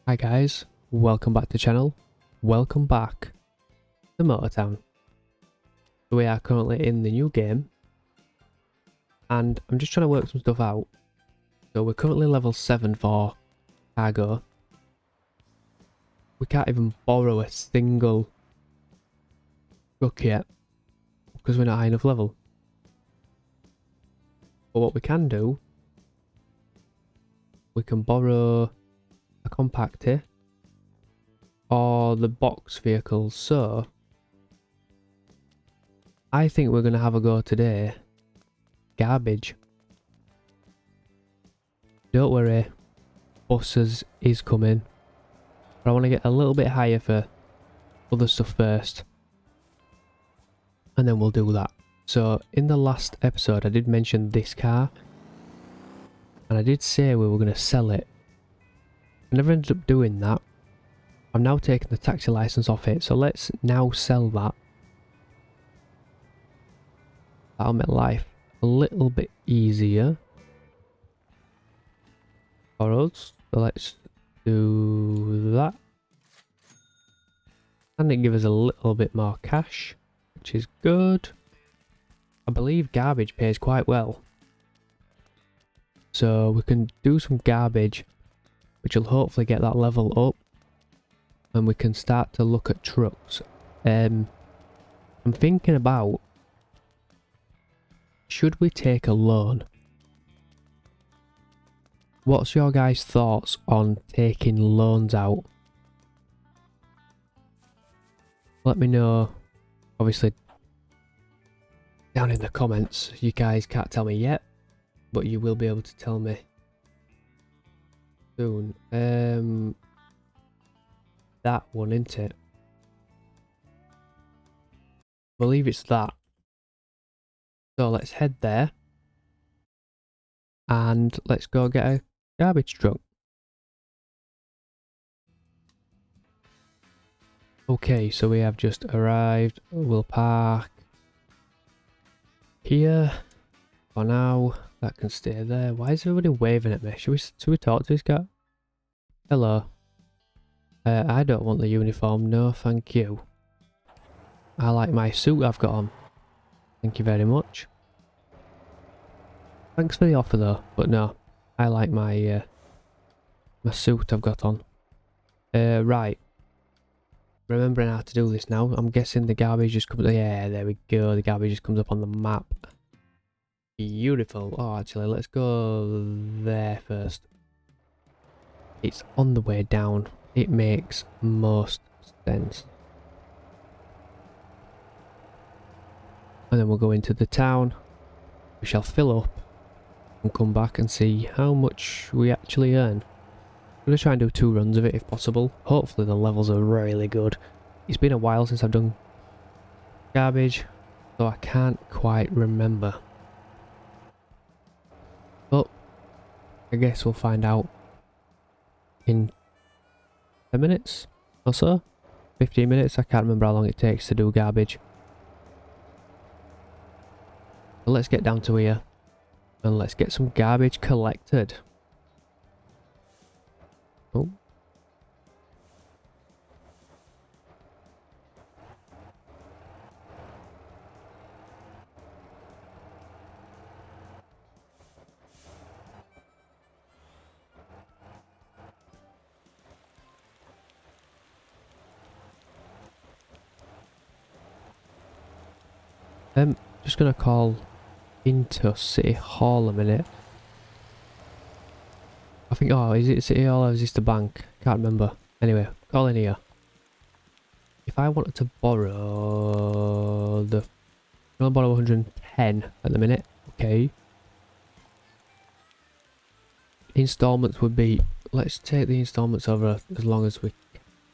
Hi guys, welcome back to the channel. Welcome back to MotorTown. We are currently in the new game and I'm just trying to work some stuff out. So we're currently level 7 for cargo. We can't even borrow a single truck yet because we're not high enough level. But what we can do, we can borrow a compactor or the box vehicles. So I think we're going to have a go today. Garbage. Don't worry, buses is coming. But I want to get a little bit higher for other stuff first. And then we'll do that. So in the last episode I did mention this car. And I did say we were going to sell it. I never ended up doing that. I'm now taking the taxi license off it. So let's now sell that. That'll make life a little bit easier for us. So let's do that. And it gives us a little bit more cash, which is good. I believe garbage pays quite well. So we can do some garbage, which will hopefully get that level up. And we can start to look at trucks. I'm thinking about, should we take a loan? What's your guys' thoughts on taking loans out? Let me know, obviously, down in the comments. You guys can't tell me yet, but you will be able to tell me soon. That one, isn't it? I believe it's that. So let's head there. And let's go get a garbage truck. Okay, so we have just arrived. We'll park here for now. That can stay there. Why is everybody waving at me? Should we talk to this guy? Hello. I don't want the uniform. No, thank you. I like my suit I've got on. Thank you very much. Thanks for the offer though, but no. I like my my suit I've got on. Right. Remembering how to do this now. I'm guessing the garbage just comes... Yeah, there we go. The garbage just comes up on the map. Beautiful. Oh, actually, let's go there first. It's on the way down. It makes most sense. And then we'll go into the town. We shall fill up and come back and see how much we actually earn. I'm going to try and do 2 runs of it if possible. Hopefully the levels are really good. It's been a while since I've done garbage, so I can't quite remember. But I guess we'll find out in 10 minutes or so. 15 minutes, I can't remember how long it takes to do garbage. So let's get down to here and let's get some garbage collected. Oh. Just gonna call into City Hall a minute. I think, oh, is it City Hall or is this the bank? Can't remember. Anyway, call in here. If I wanted to borrow the... I'm gonna borrow 110 at the minute. Okay. Installments would be... Let's take the installments over as long as we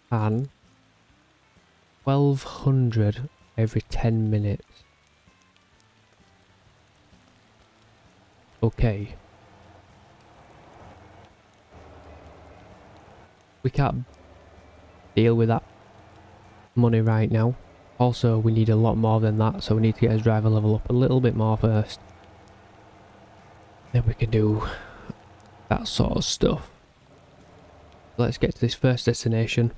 can. 1200 every 10 minutes. Okay. We can't deal with that money right now. Also, we need a lot more than that, so we need to get his driver level up a little bit more first. Then we can do that sort of stuff. Let's get to this first destination.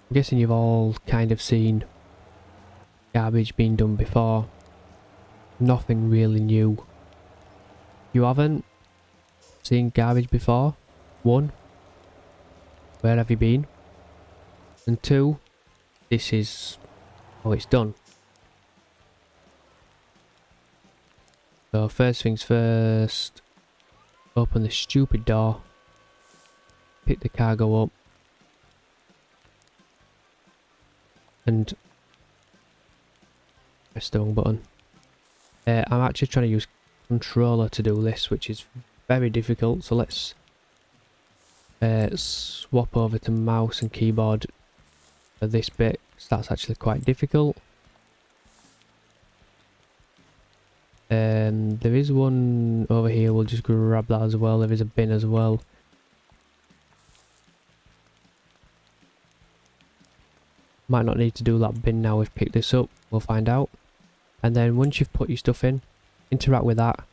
I'm guessing you've all kind of seen garbage being done before. Nothing really new. You haven't seen garbage before? 1. Where have you been? And 2. This is how it's done. So first things first. Open the stupid door. Pick the cargo up. And press the wrong button. I'm actually trying to use controller to do this, which is very difficult. So let's swap over to mouse and keyboard for this bit. So that's actually quite difficult. There is one over here. We'll just grab that as well. There is a bin as well. Might not need to do that bin now. We've picked this up. We'll find out. And then once you've put your stuff in, interact with that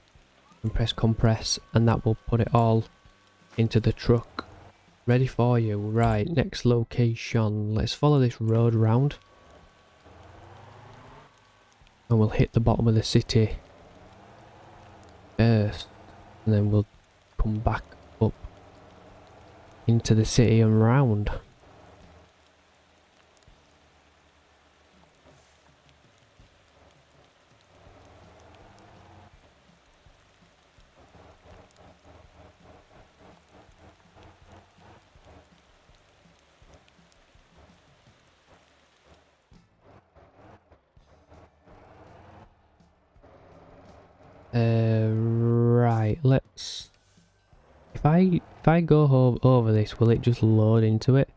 and press compress, and that will put it all into the truck. Ready for you. Right, next location. Let's follow this road round. And we'll hit the bottom of the city first. And then we'll come back up into the city and round. Right, let's... If I go over this, will it just load into it?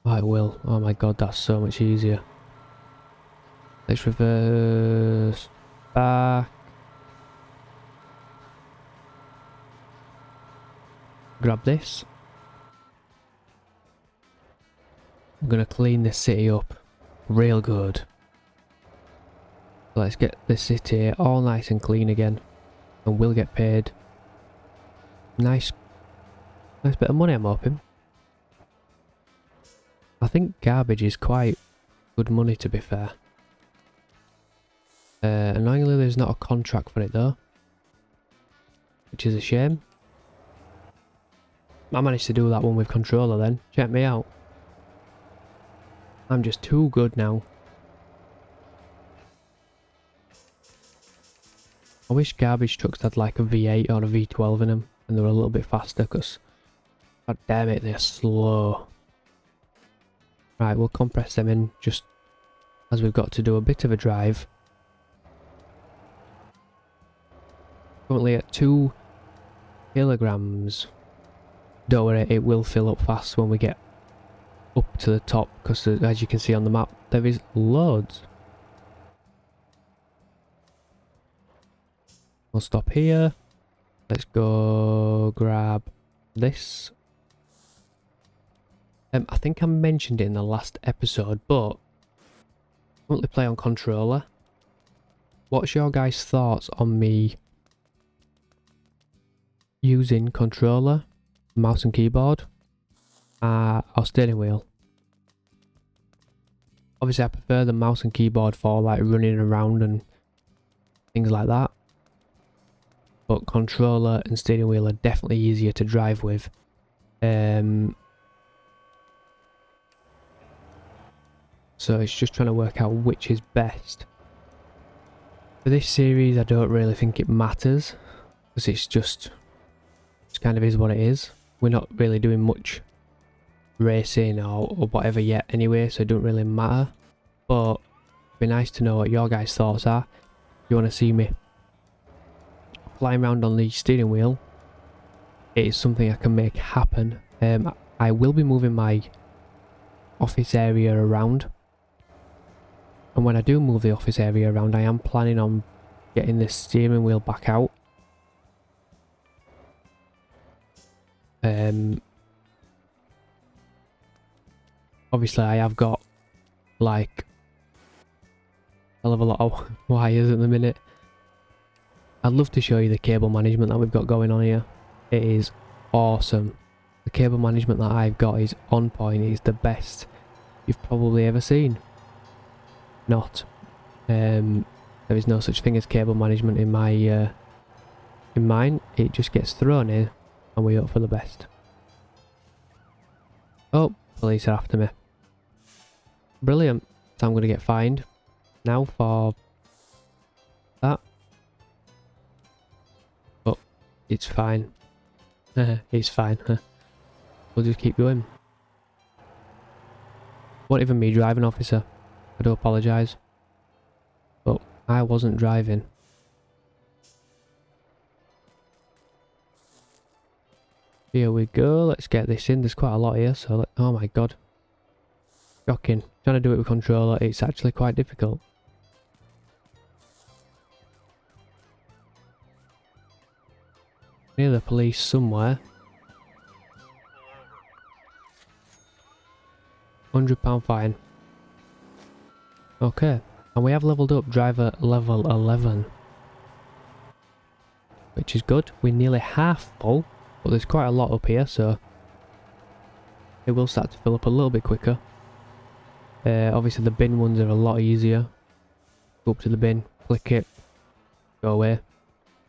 Oh, it will. Oh my god, that's so much easier. Let's reverse back. Grab this. I'm gonna clean this city up real good. Let's get the city all nice and clean again, and we'll get paid. Nice bit of money, I'm hoping. I think garbage is quite good money, to be fair. Annoyingly, there's not a contract for it though, which is a shame. I managed to do that one with controller then. Check me out. I'm just too good now. I wish garbage trucks had like a V8 or a V12 in them and they were a little bit faster, because god damn it, they're slow. Right, we'll compress them in just as we've got to do a bit of a drive. Currently at 2 kilograms. Don't worry, it will fill up fast when we get up to the top, because as you can see on the map, there is loads. We'll stop here. Let's go grab this. I think I mentioned it in the last episode, but I currently play on controller. What's your guys' thoughts on me using controller, mouse and keyboard, or steering wheel? Obviously I prefer the mouse and keyboard for like running around and things like that. But controller and steering wheel are definitely easier to drive with. So it's just trying to work out which is best. For this series I don't really think it matters, because it kind of is what it is. We're not really doing much racing or whatever yet anyway, so it don't really matter. But it'd be nice to know what your guys' thoughts are. If you want to see me flying around on the steering wheel, it is something I can make happen. I will be moving my office area around, and when I do move the office area around, I am planning on getting the steering wheel back out. Obviously I have got like a hell of a lot of wires at the minute. I'd love to show you the cable management that we've got going on here. It is awesome. The cable management that I've got is on point. It's the best you've probably ever seen. Not. There is no such thing as cable management in my in mine. It just gets thrown in and we hope for the best. Oh, police are after me. Brilliant. So I'm going to get fined now for that. But it's fine. It's fine. We'll just keep going. Wasn't even me driving, officer. I do apologise. But I wasn't driving. Here we go. Let's get this in. There's quite a lot here. So, oh my god. Shocking. Trying to do it with controller, it's actually quite difficult. Near the police somewhere. £100 fine. Okay. And we have leveled up driver level 11. Which is good. We're nearly half full. But there's quite a lot up here, so it will start to fill up a little bit quicker. Obviously the bin ones are a lot easier. Go up to the bin, click it, go away.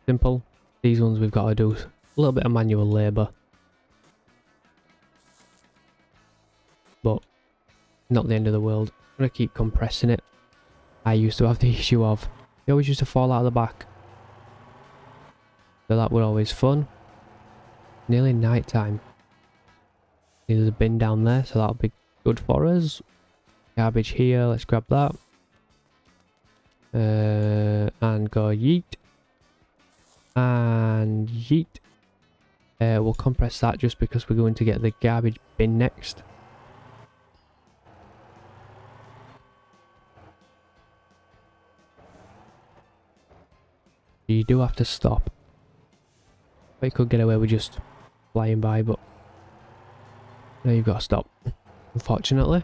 Simple. These ones we've got to do a little bit of manual labour. But not the end of the world. I'm going to keep compressing it. I used to have the issue of, they always used to fall out of the back. So that were always fun. Nearly night time. There's a bin down there, so that'll be good for us. Garbage here, let's grab that. And go yeet. And yeet. We'll compress that just because we're going to get the garbage bin next. You do have to stop. But you could get away with just flying by, but now you've got to stop, unfortunately.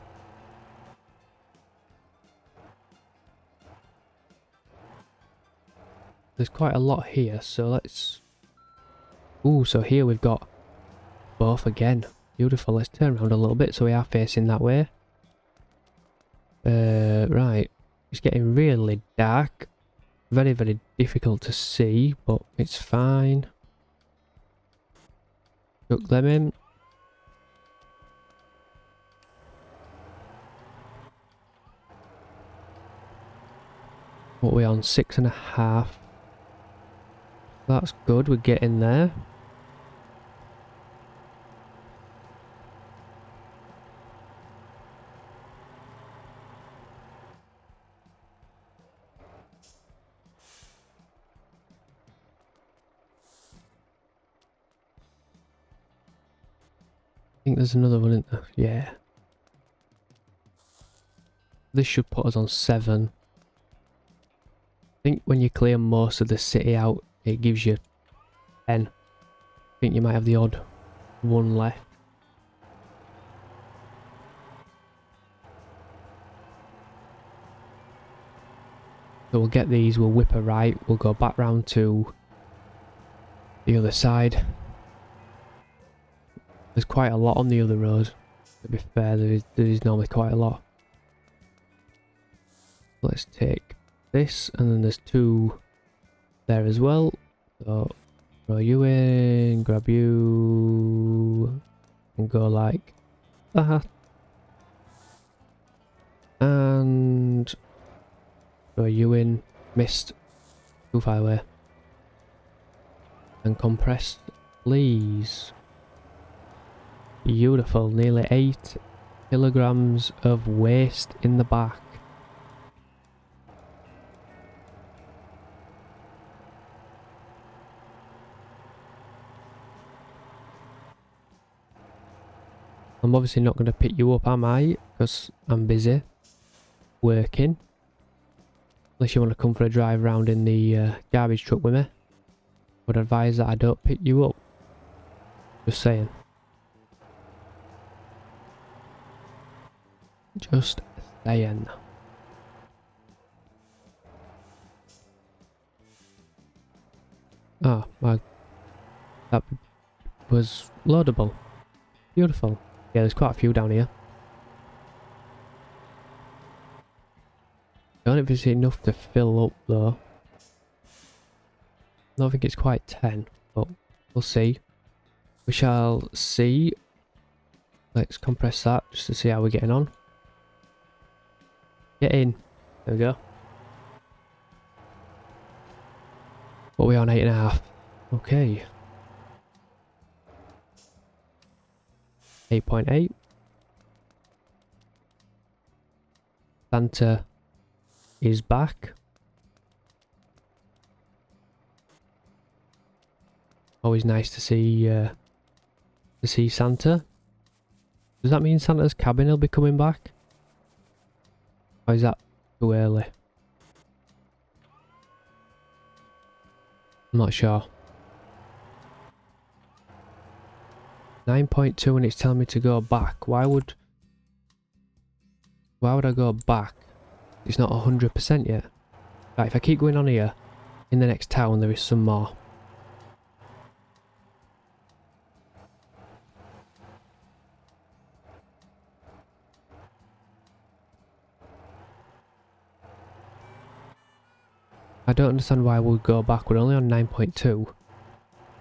There's quite a lot here, so let's... Ooh, so here we've got both again. Beautiful. Let's turn around a little bit so we are facing that way. Right. It's getting really dark. Very, very difficult to see, but it's fine. Chuck them in. What are we on? 6.5. That's good, we're getting there. I think there's another one in there. Yeah. This should put us on 7. I think when you clear most of the city out, it gives you 10. I think you might have the odd one left. So we'll get these, we'll whip a right, we'll go back round to the other side. There's quite a lot on the other road. To be fair, there is normally quite a lot. Let's take this, and then there's 2 there as well. So throw you in, grab you, and go like that. And throw you in, missed, too far away. And compress, please. Beautiful, nearly 8 kilograms of waste in the back. I'm obviously not going to pick you up, am I? Because I'm busy working. Unless you want to come for a drive round in the garbage truck with me. I would advise that I don't pick you up. Just saying. Just saying. Ah, that was loadable. Beautiful. Yeah, there's quite a few down here. I don't know if it's enough to fill up though. I don't think it's quite 10, but we'll see. We shall see. Let's compress that just to see how we're getting on. Get in. There we go. What are we on? 8.5. Okay. 8.8. Santa is back. Always nice to see Santa. Does that mean Santa's cabin will be coming back? Or is that too early? I'm not sure. 9.2 and it's telling me to go back. Why would I go back? It's not 100% yet. Right, if I keep going on here, in the next town there is some more. I don't understand why we'll go back. We're only on 9.2.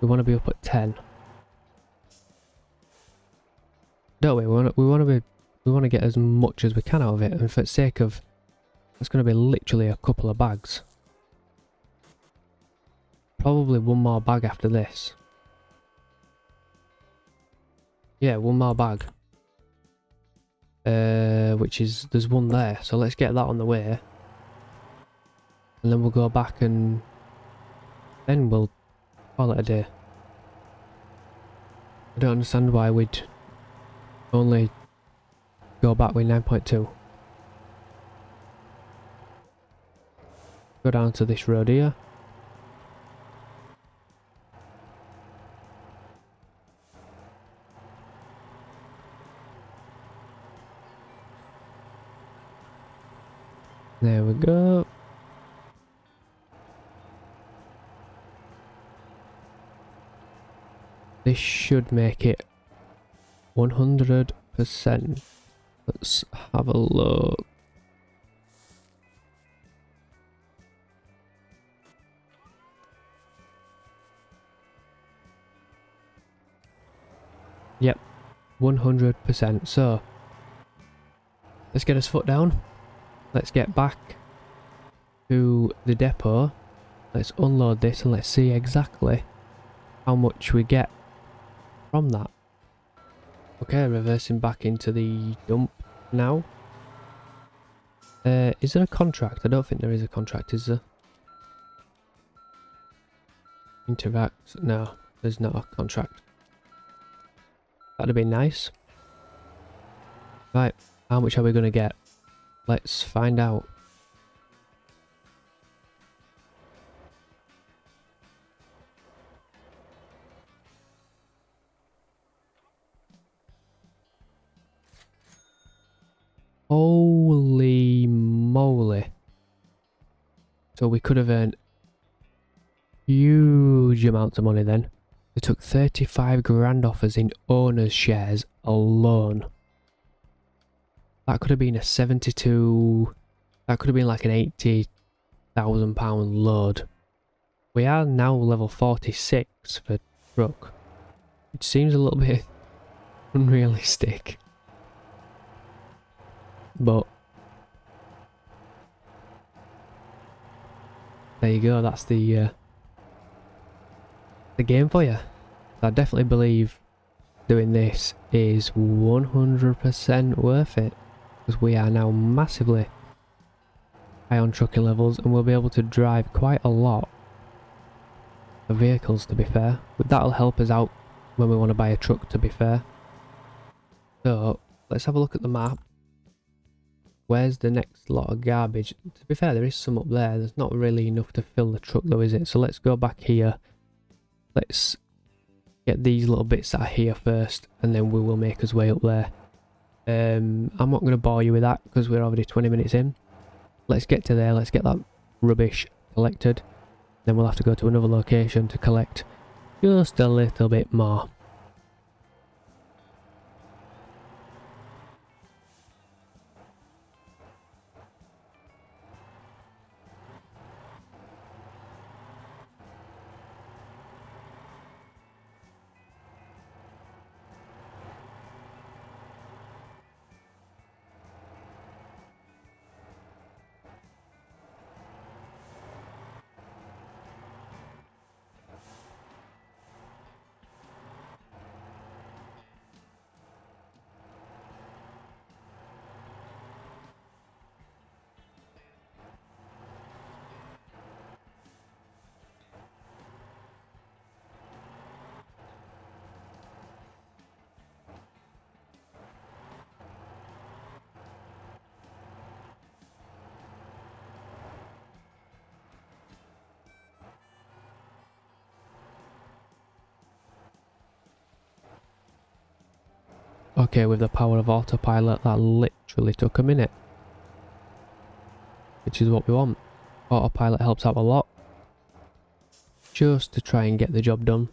We want to be up at 10. Don't we? We want to get as much as we can out of it, and for the sake of, it's going to be literally a couple of bags. Probably one more bag after this. Yeah, one more bag. Which is, there's one there, so let's get that on the way. And then we'll go back and then we'll call it a day. I don't understand why we'd only go back with 9.2. Go down to this road here. There we go. This should make it 100%. Let's have a look. Yep, 100%. So, let's get his foot down. Let's get back to the depot. Let's unload this and let's see exactly how much we get from that. Okay, reversing back into the dump now. Is there a contract? I don't think there is a contract, is there? Interact? No, there's not a contract. That'd be nice. Right, how much are we going to get? Let's find out. Holy moly. So we could have earned huge amounts of money then. They took 35 grand off us in owners' shares alone. That could have been a 72... That could have been like an £80,000 load. We are now level 46 for truck. Which seems a little bit unrealistic. But there you go, that's the game for you. I definitely believe doing this is 100% worth it, because we are now massively high on trucking levels and we'll be able to drive quite a lot of vehicles, to be fair. But that'll help us out when we want to buy a truck, to be fair. So let's have a look at the map. Where's the next lot of garbage? To be fair, there is some up there. There's not really enough to fill the truck though, is it? So let's go back here. Let's get these little bits that are here first, and then we will make us way up there. I'm not going to bore you with that because we're already 20 minutes in. Let's get to there, let's get that rubbish collected. Then we'll have to go to another location to collect just a little bit more. Okay, with the power of autopilot, that literally took a minute. Which is what we want. Autopilot helps out a lot. Just to try and get the job done.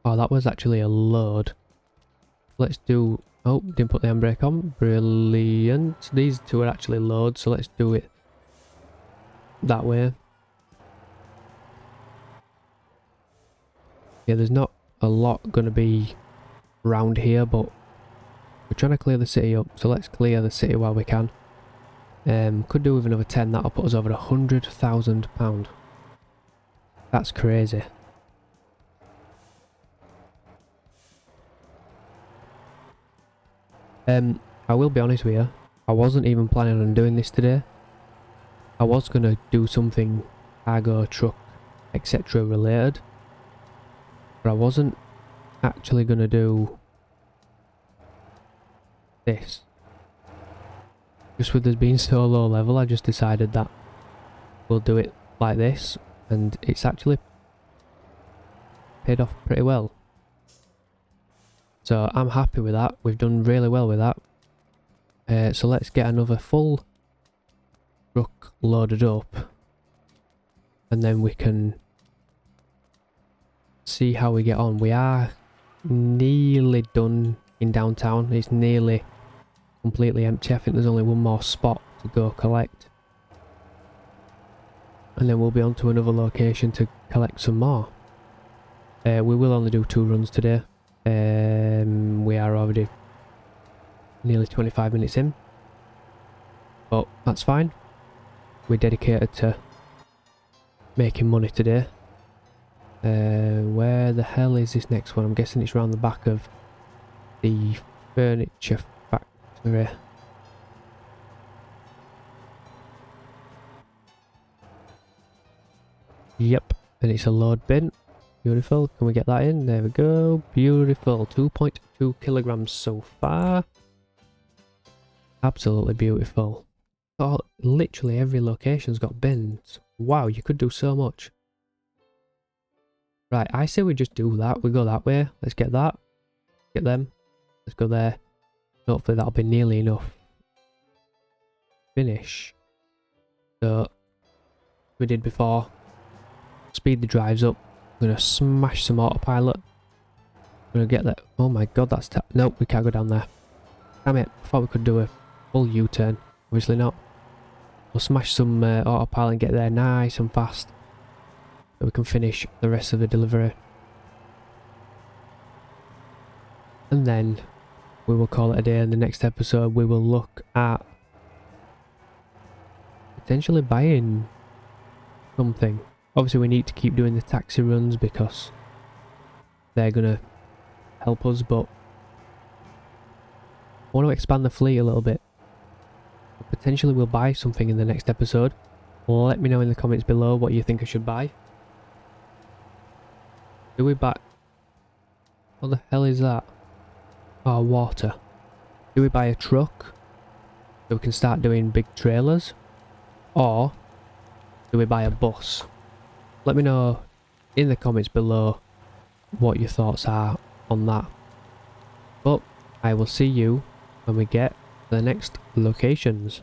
Oh, that was actually a load. Let's do... Oh, didn't put the handbrake on. Brilliant. These two are actually loads, so let's do it that way. Yeah, there's not a lot going to be around here, but we're trying to clear the city up, so let's clear the city while we can. Could do with another 10, that'll put us over £100,000. That's crazy. I will be honest with you, I wasn't even planning on doing this today. I was going to do something cargo, truck, etc. related, but I wasn't actually going to do this. Just with us being so low level, I just decided that we'll do it like this, and it's actually paid off pretty well. So I'm happy with that. We've done really well with that. So let's get another full truck loaded up, and then we can see how we get on. We are nearly done in downtown. It's nearly completely empty. I think there's only one more spot to go collect, and then we'll be on to another location to collect some more. We will only do 2 runs today. We are already nearly 25 minutes in, but that's fine. We're dedicated to making money today. Where the hell is this next one? I'm guessing it's around the back of the furniture factory. Yep, and it's a load bin. Beautiful. Can we get that in? There we go. Beautiful. 2.2 kilograms so far. Absolutely beautiful. Oh, literally every location's got bins. Wow, you could do so much. Right, I say we just do that. We go that way. Let's get that. Get them. Let's go there. Hopefully that'll be nearly enough. Finish. So, we did before. Speed the drives up. I'm going to smash some autopilot. I'm going to get that. Oh my god, that's... Nope, we can't go down there. Damn it. I thought we could do a full U-turn. Obviously not. We'll smash some autopilot and get there nice and fast, so we can finish the rest of the delivery. And then we will call it a day. In the next episode we will look at potentially buying something. Obviously we need to keep doing the taxi runs because they're going to help us, but I want to expand the fleet a little bit. Potentially we'll buy something in the next episode. Let me know in the comments below what you think I should buy. Do we buy... What the hell is that? Oh, water. Do we buy a truck so we can start doing big trailers? Or do we buy a bus? Let me know in the comments below what your thoughts are on that. But I will see you when we get to the next locations.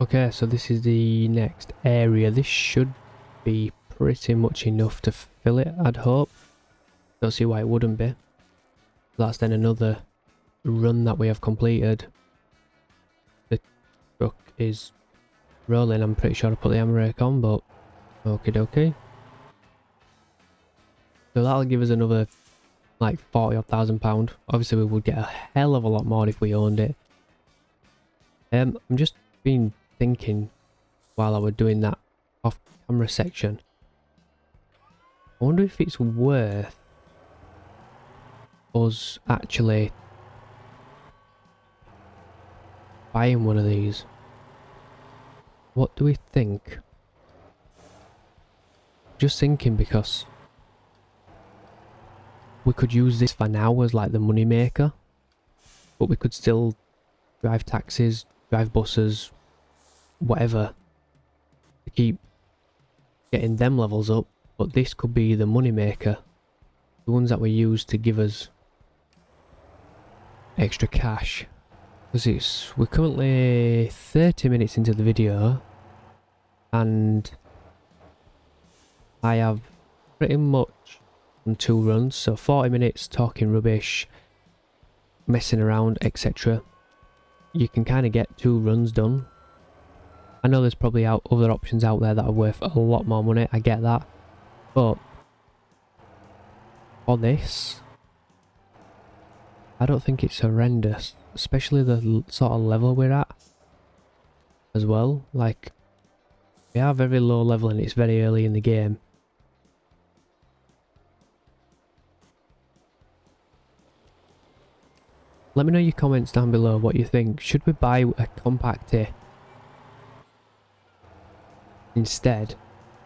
Okay, so this is the next area. This should be pretty much enough to fill it, I'd hope. Don't see why it wouldn't be. That's then another run that we have completed. The truck is rolling. I'm pretty sure I put the handbrake on, but okie dokie. So that'll give us another like 40,000 pound. Obviously we would get a hell of a lot more if we owned it. I'm just been thinking while I was doing that off camera section. I wonder if it's worth us actually buying one of these. What do we think? Just thinking, because we could use this for now as like the money maker, but we could still drive taxis, drive buses, whatever, to keep getting them levels up. But this could be the money maker, the ones that we use to give us extra cash. Because we're currently 30 minutes into the video and I have pretty much done 2 runs, so 40 minutes talking rubbish, messing around, etc. You can kind of get 2 runs done. I know there's probably other options out there that are worth a lot more money, I get that, but for this, I don't think it's horrendous, especially the sort of level we're at as well. Like, we are very low level and it's very early in the game. Let me know your comments down below what you think. Should we buy a compactor instead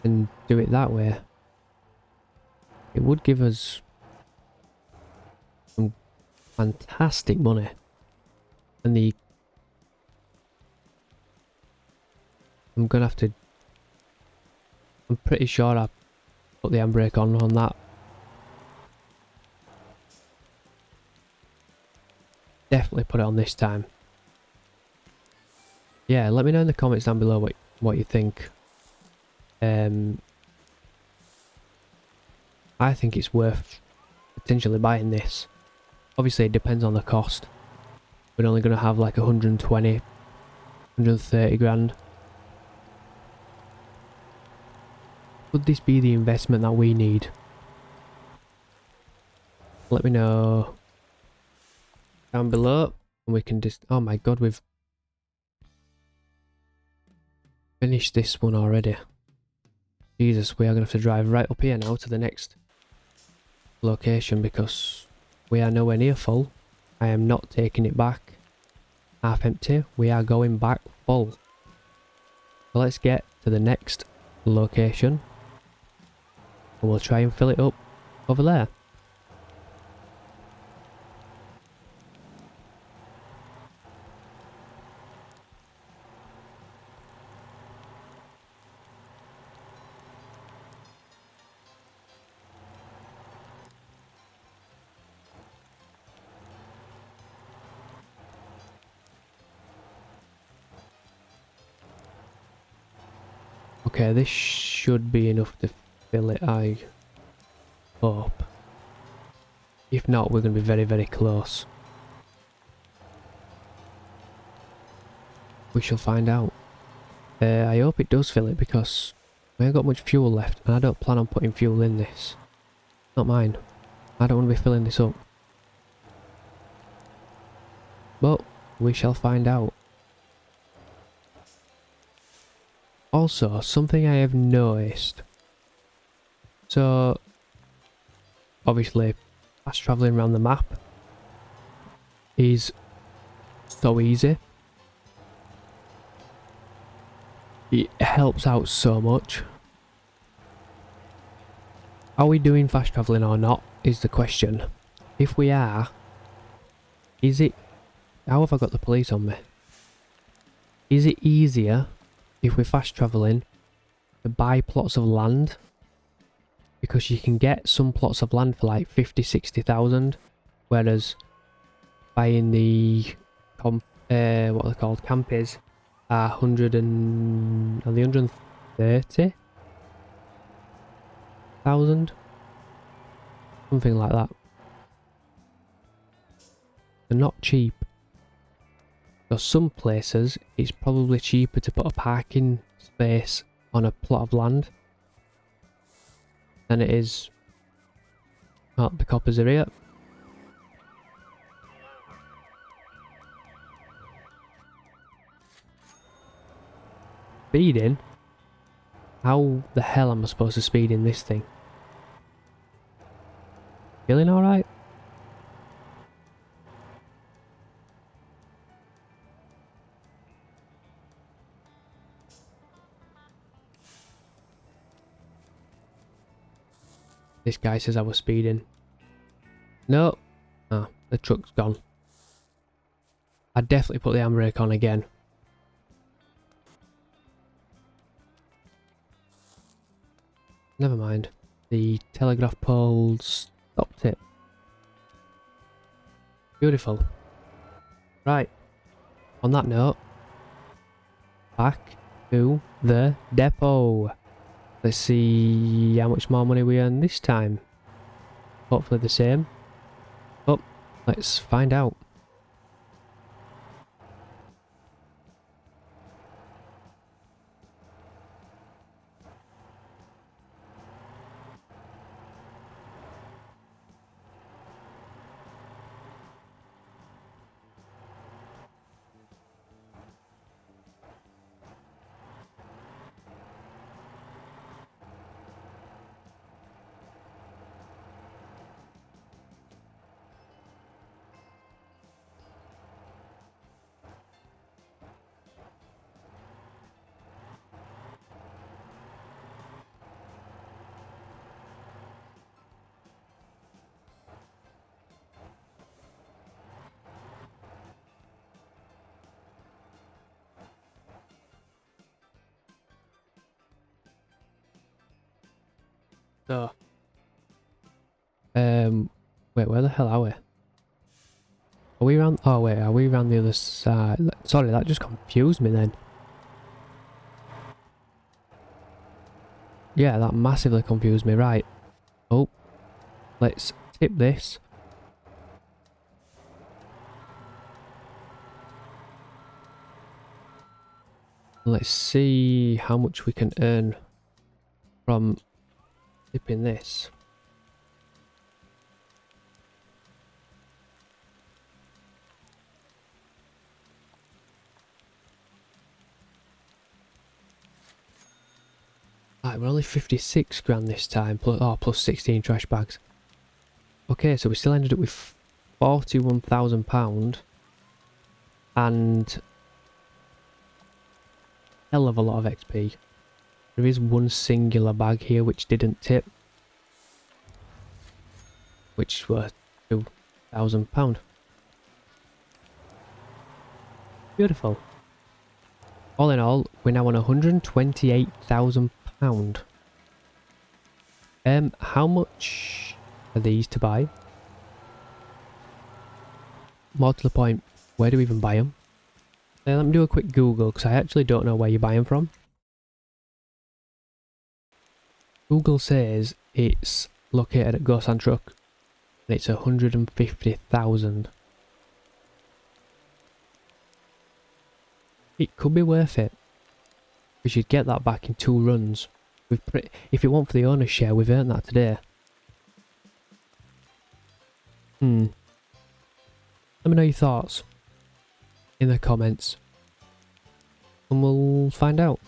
and do it that way? It would give us some fantastic money. And I'm gonna have to... I'm pretty sure I put the handbrake on that. Definitely put it on this time. Yeah, let me know in the comments down below what you think. I think it's worth potentially buying this. Obviously it depends on the cost. We're only going to have like 120, 130 grand. Would this be the investment that we need? Let me know down below and we can just... Oh my god, we've finished this one already. Jesus, we are going to have to drive right up here now to the next location because we are nowhere near full. I am not taking it back half empty. We are going back full. So let's get to the next location and we'll try and fill it up over there. Okay, this should be enough to fill it, I hope. If not, we're going to be very, very close. We shall find out. I hope it does fill it because we haven't got much fuel left and I don't plan on putting fuel in this. Not mine. I don't want to be filling this up. But we shall find out. Also, something I have noticed. So, obviously, fast travelling around the map is so easy. It helps out so much. Are we doing fast travelling or not is the question. If we are, is it... How have I got the police on me? Is it easier if we're fast travelling to buy plots of land? Because you can get some plots of land for like 50,000-60,000, whereas buying the what are they called, campers are 130,000, something like that. They're not cheap. So some places it's probably cheaper to put a parking space on a plot of land than it is... Oh, the coppers are here. Speeding? How the hell am I supposed to speed in this thing? Feeling alright? This guy says I was speeding. No. Oh, the truck's gone. I'd definitely put the handbrake on again. Never mind. The telegraph poles stopped it. Beautiful. Right. On that note, back to the depot. Let's see how much more money we earn this time. Hopefully the same. But let's find out. So, wait, where the hell are we? Are we around? Oh wait, are we around the other side? Sorry, that just confused me then. Yeah, that massively confused me. Right. Oh, let's tip this. Let's see how much we can earn from tipping this. Right, we're only 56 grand this time, plus 16 trash bags. Okay, so we still ended up with £41,000 and hell of a lot of XP. There is one singular bag here which didn't tip, which were £2,000. Beautiful. All in all, we're now on £128,000. How much are these to buy? More to the point, where do we even buy them? Let me do a quick Google, because I actually don't know where you buy them from. Google says it's located at Ghost and Truck, and it's 150,000. It could be worth it. We should get that back in 2 runs. If it weren't for the owner's share, we've earned that today. Let me know your thoughts in the comments, and we'll find out.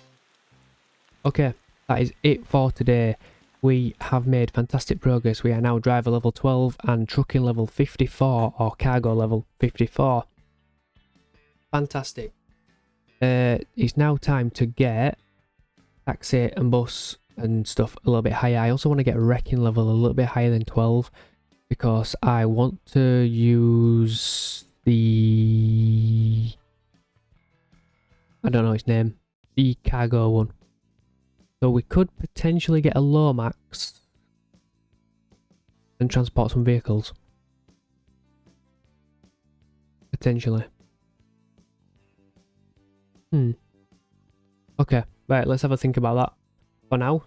Okay, that is it for today. We have made fantastic progress. We are now driver level 12 and trucking level 54, or cargo level 54. Fantastic. It's now time to get taxi and bus and stuff a little bit higher. I also want to get wrecking level a little bit higher than 12 because I want to use the... I don't know its name. The cargo one. So we could potentially get a low max and transport some vehicles. Potentially. Okay, right, let's have a think about that. For now,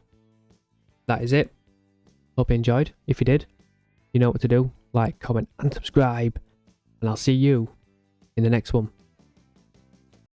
that is it. Hope you enjoyed. If you did, you know what to do. Like, comment and subscribe. And I'll see you in the next one.